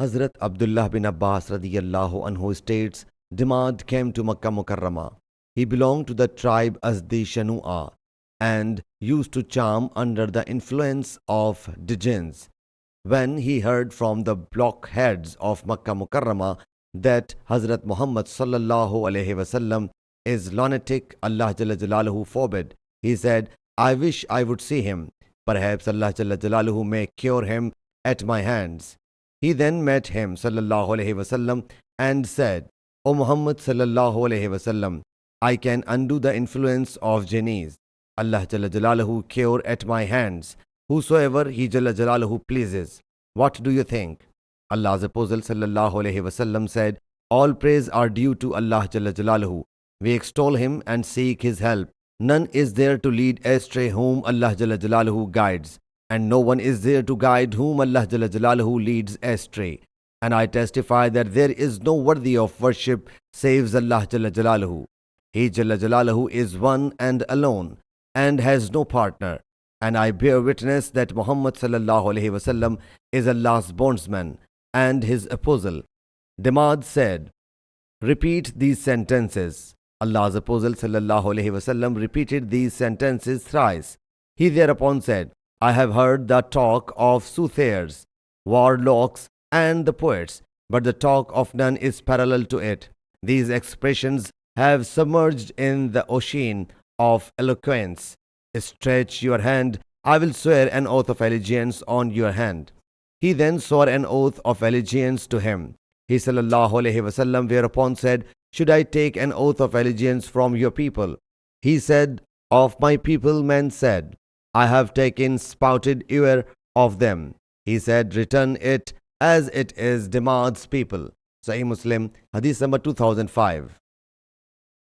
Hazrat Abdullah bin Abbas radiyallahu anhu states, Dimad came to Makkah Mukarramah. He belonged to the tribe Azdi Shanu'a and used to charm under the influence of the jinns. When he heard from the blockheads of Makkah Mukarramah that Hazrat Muhammad S.A.W. is lunatic, Allah Jalla Jalaluhu forbid. He said, I wish I would see him. Perhaps Allah Jalla Jalaluhu may cure him at my hands. He then met him Sallallahu and said, O Muhammad Sallallahu, I can undo the influence of jinnis. Allah Jalla Jalaluhu cure at my hands whosoever He Jalla Jalaluhu pleases. What do you think? Allah's Apostle Sallallahu said, all praise are due to Allah Jalla Jalaluhu. We extol Him and seek His help. None is there to lead astray whom Allah Jalla Jalaluhu guides, and no one is there to guide whom Allah Jalla Jalaluhu leads astray. And I testify that there is no worthy of worship saves Allah Jalla Jalaluhu. He Jalla Jalaluhu is one and alone, and has no partner. And I bear witness that Muhammad Sallallahu is Allah's bondsman and His apostle. Dimad said, repeat these sentences. Allah's Apostle Sallallahu repeated these sentences thrice. He thereupon said, I have heard the talk of soothsayers, warlocks, and the poets, but the talk of none is parallel to it. These expressions have submerged in the ocean of eloquence. Stretch your hand, I will swear an oath of allegiance on your hand. He then swore an oath of allegiance to him. He Sallallahu whereupon said, should I take an oath of allegiance from your people? He said, of my people. Men said, I have taken spouted ear of them. He said, return it as it is Dimad's people. Sahih Muslim Hadith number 2005.